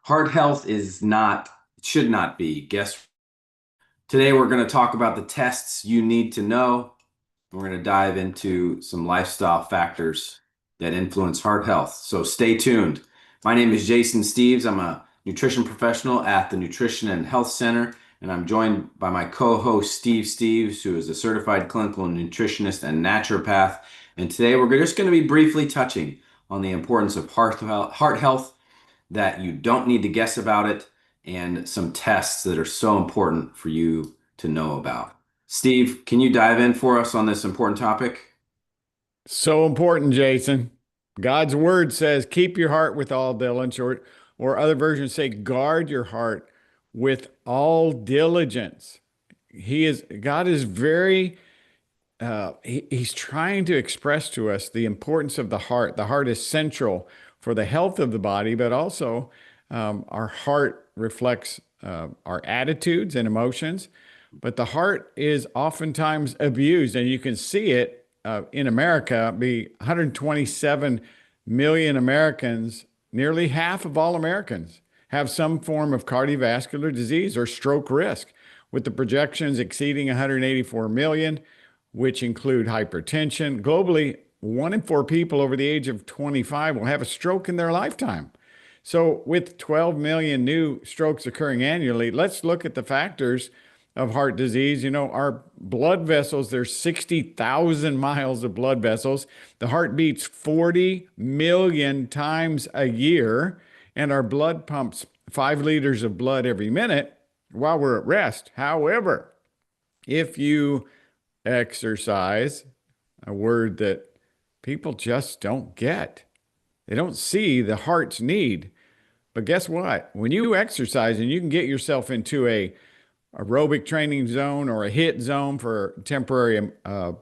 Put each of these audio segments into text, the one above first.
Heart health is not, should not be. Today we're going to talk about the tests you need to know. We're going to dive into some lifestyle factors that influence heart health. So stay tuned. My name is Jason Steves. I'm a nutrition professional at the Nutrition and Health Center, and I'm joined by my co-host Steve Steves, who is a certified clinical nutritionist and naturopath. And today we're just going to be briefly touching on the importance of heart health, that you don't need to guess about it, and some tests that are so important for you to know about. Steve, can you dive in for us on this important topic? So important, Jason. God's word says, keep your heart with all diligence, or other versions say, guard your heart with all diligence. God is very, he's trying to express to us the importance of the heart. The heart is central for the health of the body, but also our heart reflects our attitudes and emotions. But the heart is oftentimes abused, and you can see it in America. Be 127 million Americans, nearly half of all Americans, have some form of cardiovascular disease or stroke risk, with the projections exceeding 184 million, which include hypertension. Globally, 1 in 4 people over the age of 25 will have a stroke in their lifetime. So, with 12 million new strokes occurring annually, let's look at the factors of heart disease. You know, our blood vessels, there's 60,000 miles of blood vessels. The heart beats 40 million times a year, and our blood pumps 5 liters of blood every minute while we're at rest. However, if you exercise, a word that people just don't get, they don't see the heart's need. But guess what? When you exercise and you can get yourself into a aerobic training zone or a HIIT zone for a temporary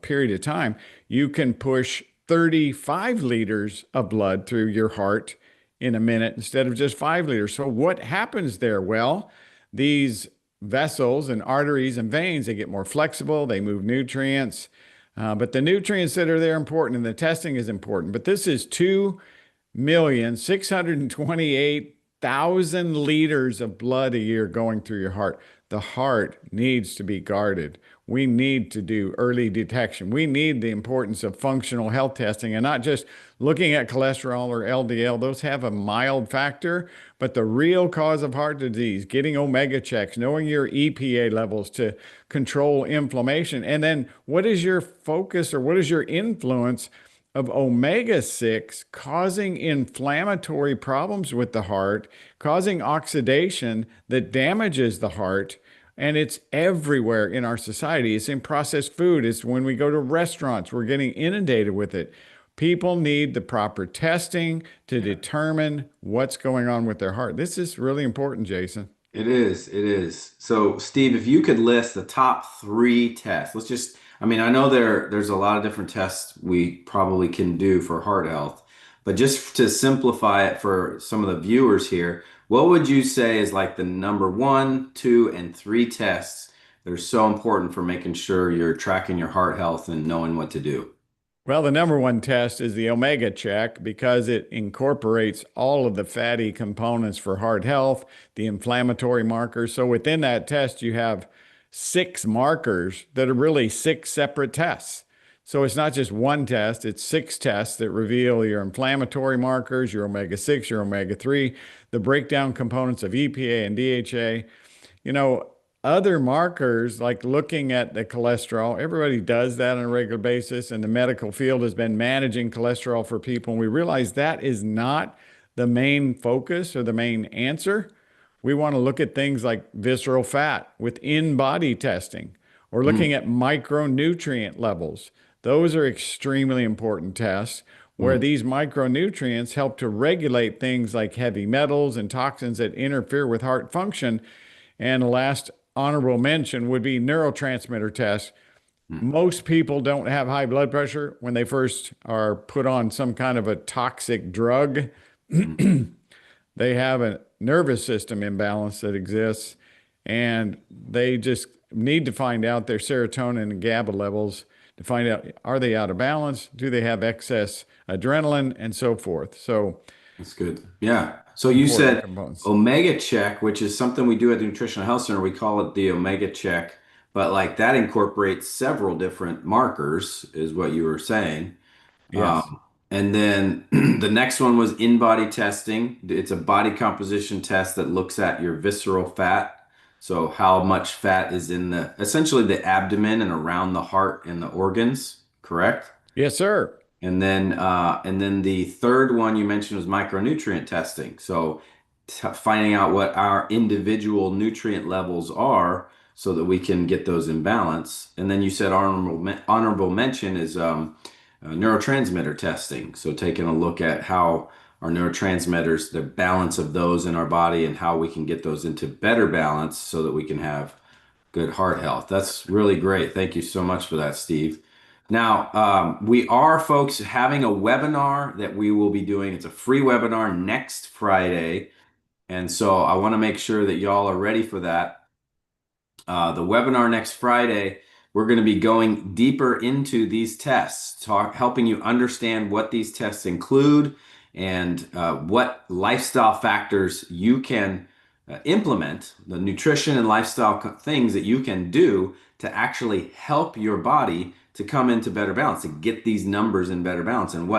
period of time, you can push 35 liters of blood through your heart in a minute instead of just 5 liters. So what happens there? Well, these vessels and arteries and veins, they get more flexible, they move nutrients, but the nutrients that are there are important, and the testing is important. But this is 2,628,000 liters of blood a year going through your heart. The heart needs to be guarded. We need to do early detection. We need the importance of functional health testing, and not just looking at cholesterol or LDL. Those have a mild factor, but the real cause of heart disease, getting omega checks, knowing your EPA levels to control inflammation. And then what is your focus, or what is your influence of omega-6 causing inflammatory problems with the heart, causing oxidation that damages the heart. And it's everywhere in our society. It's in processed food. It's when we go to restaurants, we're getting inundated with it. People need the proper testing to determine what's going on with their heart. This is really important, Jason. It is. It is. So, Steve, if you could list the top three tests, I know there's a lot of different tests we probably can do for heart health, but just to simplify it for some of the viewers here, what would you say is like the number one, two, and three tests that are so important for making sure you're tracking your heart health and knowing what to do? Well, the number one test is the omega check, because it incorporates all of the fatty components for heart health, the inflammatory markers. So within that test, you have 6 markers that are really 6 separate tests. So it's not just one test, it's 6 tests that reveal your inflammatory markers, your omega-6, your omega-3, the breakdown components of EPA and DHA. You know, other markers like looking at the cholesterol, everybody does that on a regular basis, and the medical field has been managing cholesterol for people. And we realize that is not the main focus or the main answer. We want to look at things like visceral fat with in-body testing, or looking Mm, at micronutrient levels. Those are extremely important tests, where mm. these micronutrients help to regulate things like heavy metals and toxins that interfere with heart function. And the last honorable mention would be neurotransmitter tests. Mm. Most people don't have high blood pressure when they first are put on some kind of a toxic drug. Mm. They have a nervous system imbalance that exists, and they just need to find out their serotonin and GABA levels to find out, are they out of balance? Do they have excess adrenaline, and so forth? So That's good. Yeah. So you Important said components. Omega check, which is something we do at the Nutritional Health Center. We call it the Omega check, but like that incorporates several different markers, is what you were saying. Yes. And then the next one was in-body testing. It's a body composition test that looks at your visceral fat. So how much fat is in the essentially the abdomen and around the heart and the organs, correct? Yes, sir. And then the third one you mentioned was micronutrient testing. So finding out what our individual nutrient levels are so that we can get those in balance. And then you said honorable mention is neurotransmitter testing. So taking a look at how our neurotransmitters, the balance of those in our body and how we can get those into better balance so that we can have good heart health. That's really great. Thank you so much for that, Steve. Now, we are, folks, having a webinar that we will be doing. It's a free webinar next Friday. And so I want to make sure that y'all are ready for that. The webinar next Friday, we're going to be going deeper into these tests, helping you understand what these tests include and what lifestyle factors you can implement, the nutrition and lifestyle things that you can do to actually help your body to come into better balance, to get these numbers in better balance. And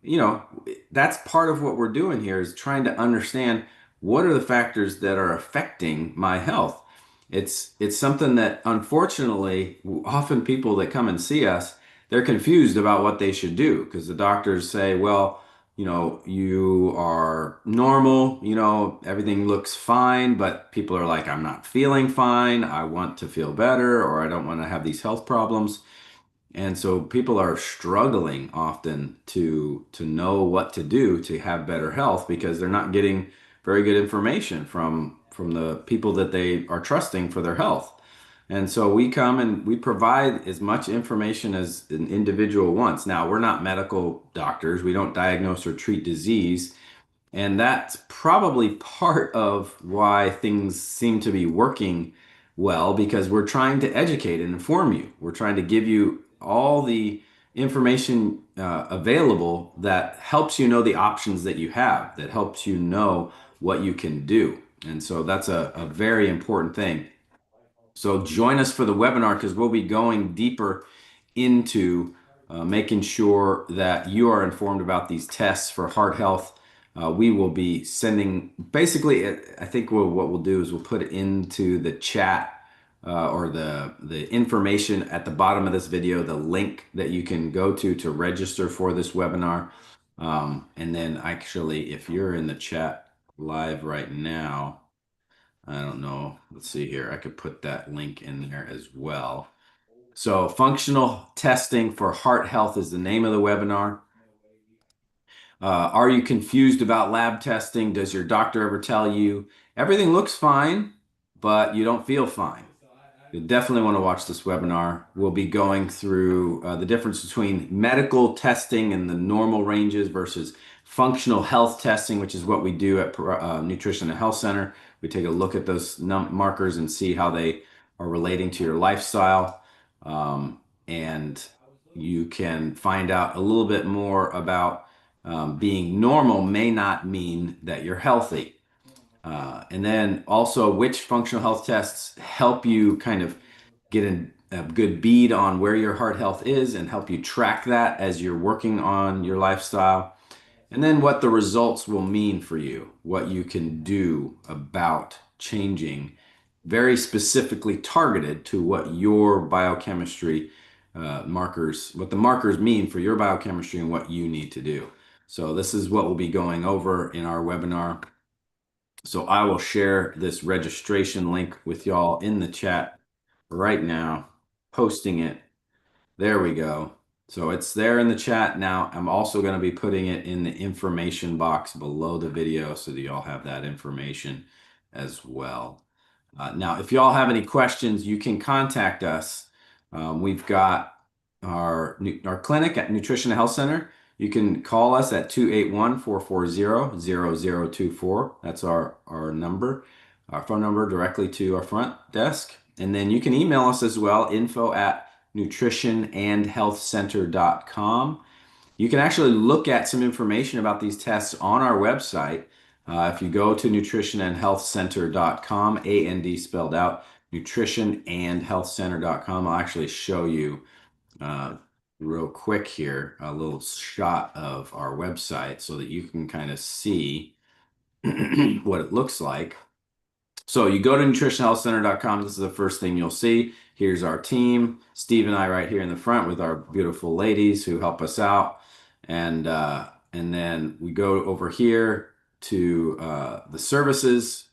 you know, that's part of what we're doing here is trying to understand what are the factors that are affecting my health. It's something that unfortunately, often people that come and see us, they're confused about what they should do because the doctors say, well, you are normal, everything looks fine, but people are like, I'm not feeling fine. I want to feel better, or I don't want to have these health problems. And so people are struggling often to know what to do to have better health because they're not getting very good information from the people that they are trusting for their health. And so we come and we provide as much information as an individual wants. Now, we're not medical doctors. We don't diagnose or treat disease. And that's probably part of why things seem to be working well because we're trying to educate and inform you. We're trying to give you all the information available that helps you know the options that you have, that helps you know what you can do. And so that's a very important thing. So join us for the webinar because we'll be going deeper into making sure that you are informed about these tests for heart health. We will be sending, basically, I think what we'll do is we'll put it into the chat or the information at the bottom of this video, the link that you can go to register for this webinar. And then actually, if you're in the chat live right now, I don't know. Let's see here. I could put that link in there as well. So, functional testing for heart health is the name of the webinar. Are you confused about lab testing? Does your doctor ever tell you everything looks fine, but you don't feel fine? You definitely want to watch this webinar. We'll be going through the difference between medical testing and the normal ranges versus functional health testing, which is what we do at Nutrition and Health Center. We take a look at those markers and see how they are relating to your lifestyle. And you can find out a little bit more about being normal may not mean that you're healthy. And then also which functional health tests help you kind of get a good bead on where your heart health is and help you track that as you're working on your lifestyle. And then what the results will mean for you, what you can do about changing very specifically targeted to what your biochemistry markers, what the markers mean for your biochemistry and what you need to do. So this is what we'll be going over in our webinar. So I will share this registration link with y'all in the chat right now, posting it. There we go. So it's there in the chat now. I'm also going to be putting it in the information box below the video so that y'all have that information as well. Now, if y'all have any questions, you can contact us. We've got our clinic at Nutrition and Health Center. You can call us at 281-440-0024. That's our number, our phone number directly to our front desk. And then you can email us as well, info@nutritionandhealthcenter.com. You can actually look at some information about these tests on our website. If you go to nutritionandhealthcenter.com, A-N-D spelled out, nutritionandhealthcenter.com, I'll actually show you uh, real quick here a little shot of our website so that you can kind of see what it looks like. So you go to nutritionhealthcenter.com. This is the first thing you'll see. Here's our team, Steve and I right here in the front with our beautiful ladies who help us out. And then we go over here to the services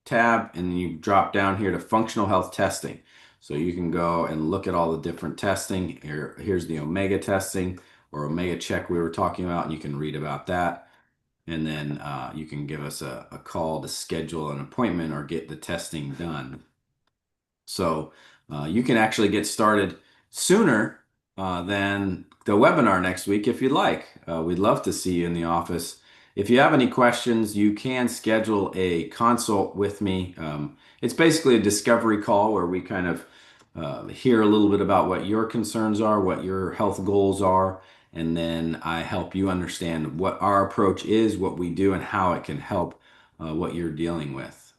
tab, and you drop down here to functional health testing. So you can go and look at all the different testing. Here's the omega testing or omega check we were talking about, and you can read about that. And then you can give us a call to schedule an appointment or get the testing done. So you can actually get started sooner than the webinar next week if you'd like. We'd love to see you in the office. If you have any questions, you can schedule a consult with me. It's basically a discovery call where we kind of hear a little bit about what your concerns are, what your health goals are, and then I help you understand what our approach is, what we do, and how it can help what you're dealing with.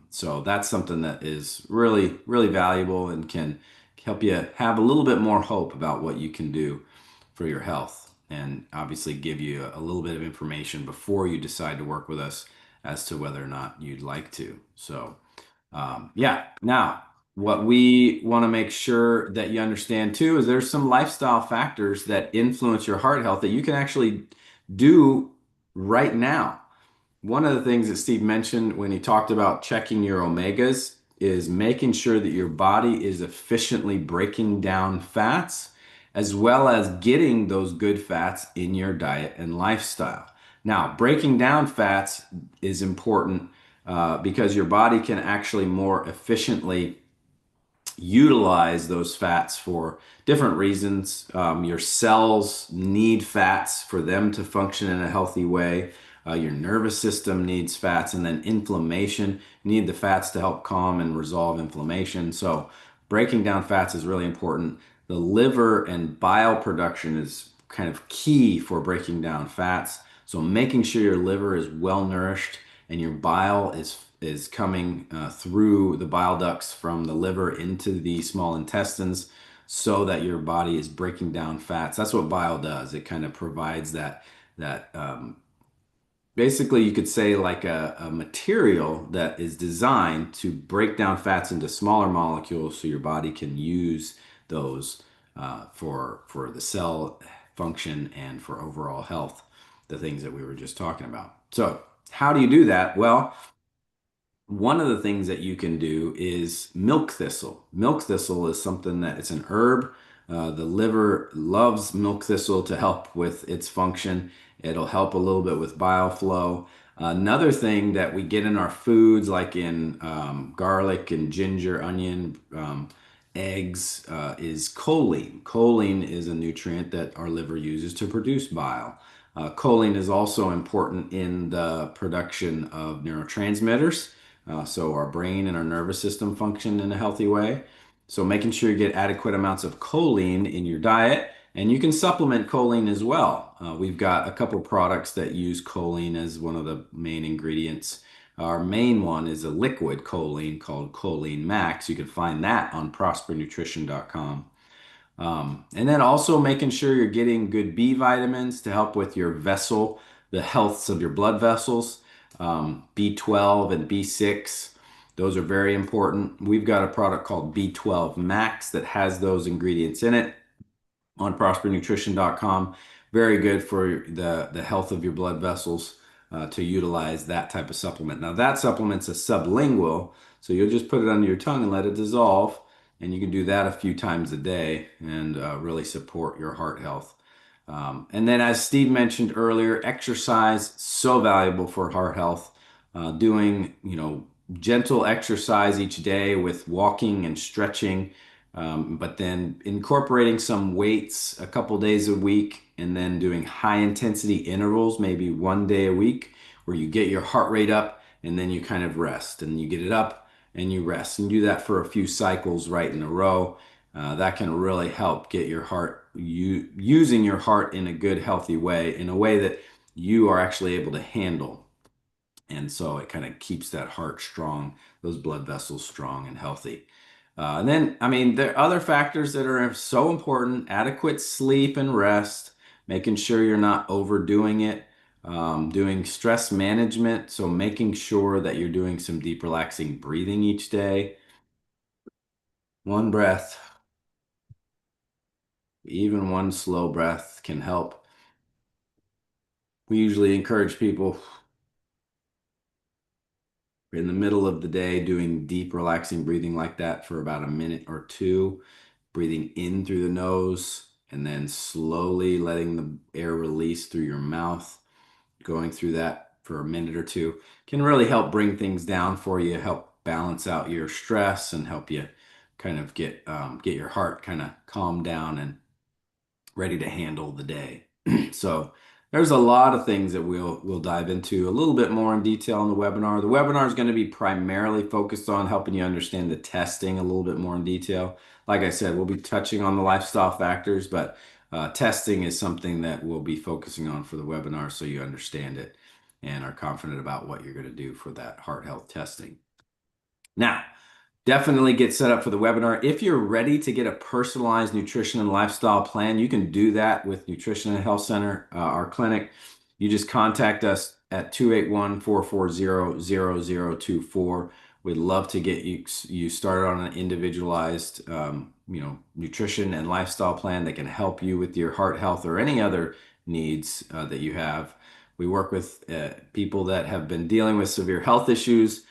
So that's something that is really, really valuable and can help you have a little bit more hope about what you can do for your health, and obviously give you a little bit of information before you decide to work with us as to whether or not you'd like to. So, yeah. Now, what we want to make sure that you understand too is there's some lifestyle factors that influence your heart health that you can actually do right now. One of the things that Steve mentioned when he talked about checking your omegas is making sure that your body is efficiently breaking down fats as well as getting those good fats in your diet and lifestyle. Now, breaking down fats is important because your body can actually more efficiently utilize those fats for different reasons. Your cells need fats for them to function in a healthy way. Your nervous system needs fats, and then inflammation. You need the fats to help calm and resolve inflammation. So, breaking down fats is really important. The liver and bile production is kind of key for breaking down fats. So, making sure your liver is well nourished and your bile is coming through the bile ducts from the liver into the small intestines so that your body is breaking down fats. That's what bile does. It kind of provides that basically you could say like a material that is designed to break down fats into smaller molecules so your body can use those for the cell function and for overall health, the things that we were just talking about. So how do you do that? Well, one of the things that you can do is milk thistle. Milk thistle is something that it's an herb. The liver loves milk thistle to help with its function. It'll help a little bit with bile flow. Another thing that we get in our foods, like in garlic and ginger, onion, eggs, is choline. Choline is a nutrient that our liver uses to produce bile. Choline is also important in the production of neurotransmitters. So our brain and our nervous system function in a healthy way. So making sure you get adequate amounts of choline in your diet, and you can supplement choline as well. We've got a couple products that use choline as one of the main ingredients. Our main one is a liquid choline called Choline Max. You can find that on prospernutrition.com. And then also making sure you're getting good B vitamins to help with your vessel, the healths of your blood vessels, B12 and B6. Those are very important. We've got a product called B12 Max that has those ingredients in it on prospernutrition.com. Very good for the health of your blood vessels to utilize that type of supplement. Now, that supplement's a sublingual, so you'll just put it under your tongue and let it dissolve. And you can do that a few times a day and really support your heart health. And then, as Steve mentioned earlier, exercise so valuable for heart health. Doing gentle exercise each day with walking and stretching, but then incorporating some weights a couple days a week, and then doing high intensity intervals, maybe one day a week, where you get your heart rate up and then you kind of rest, and you get it up and you rest, and do that for a few cycles right in a row. That can really help get your heart you using your heart in a good, healthy way, in a way that you are actually able to handle. And so it kind of keeps that heart strong, those blood vessels strong and healthy. And then, I mean, there are other factors that are so important: adequate sleep and rest, making sure you're not overdoing it, doing stress management. So making sure that you're doing some deep, relaxing breathing each day. One breath, even one slow breath can help. We usually encourage people in the middle of the day doing deep, relaxing breathing like that for about a minute or two, breathing in through the nose and then slowly letting the air release through your mouth. Going through that for a minute or two can really help bring things down for you, help balance out your stress, and help you kind of get your heart kind of calmed down and ready to handle the day. So there's a lot of things that we'll dive into a little bit more in detail in the webinar. The webinar is going to be primarily focused on helping you understand the testing a little bit more in detail. Like I said, we'll be touching on the lifestyle factors, but testing is something that we'll be focusing on for the webinar so you understand it and are confident about what you're going to do for that heart health testing. Now, definitely get set up for the webinar. If you're ready to get a personalized nutrition and lifestyle plan, you can do that with Nutrition and Health Center, our clinic. You just contact us at 281-440-0024. We'd love to get you started on an individualized, nutrition and lifestyle plan that can help you with your heart health or any other needs that you have. We work with people that have been dealing with severe health issues,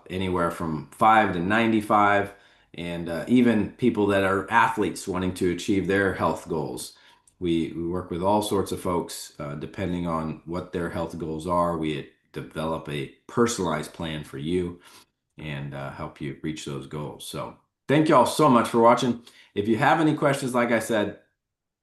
anywhere from 5 to 95, and even people that are athletes wanting to achieve their health goals. We work with all sorts of folks, depending on what their health goals are. We develop a personalized plan for you and help you reach those goals. So thank you all so much for watching. If you have any questions, like I said,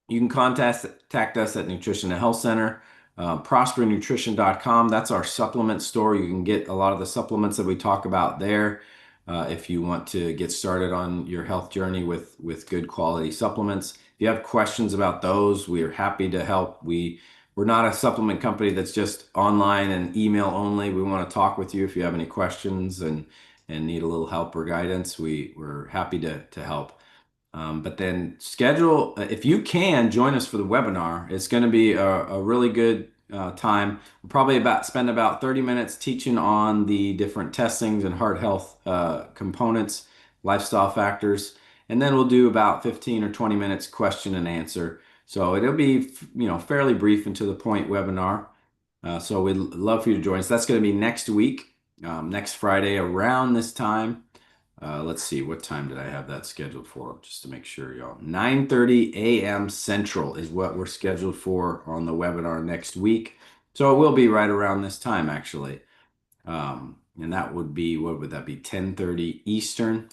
you can contact us at Nutrition and Health Center, prospernutrition.com. That's our supplement store. You can get a lot of the supplements that we talk about there. If you want to get started on your health journey with good quality supplements. If you have questions about those, we are happy to help. We're not a supplement company that's just online and email only. We want to talk with you if you have any questions and need a little help or guidance. We're happy to help. But then schedule, if you can, join us for the webinar. It's going to be a really good time. We'll probably spend about 30 minutes teaching on the different testings and heart health components, lifestyle factors, and then we'll do about 15 or 20 minutes question and answer. So it'll be, fairly brief and to the point webinar. So we'd love for you to join us. That's going to be next week, next Friday around this time. Let's see, what time did I have that scheduled for? Just to make sure, y'all. 9:30 a.m. Central is what we're scheduled for on the webinar next week. So it will be right around this time, actually. And that would be, what would that be? 10:30 Eastern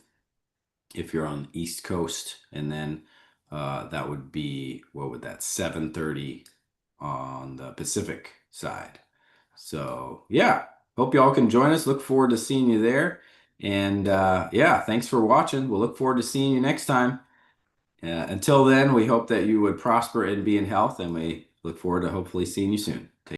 if you're on the East Coast. And then that would be, what would that, 7:30 on the Pacific side. So yeah, hope y'all can join us. Look forward to seeing you there. And yeah, thanks for watching. We'll look forward to seeing you next time. Until then, we hope that you would prosper and be in health, and we look forward to hopefully seeing you soon.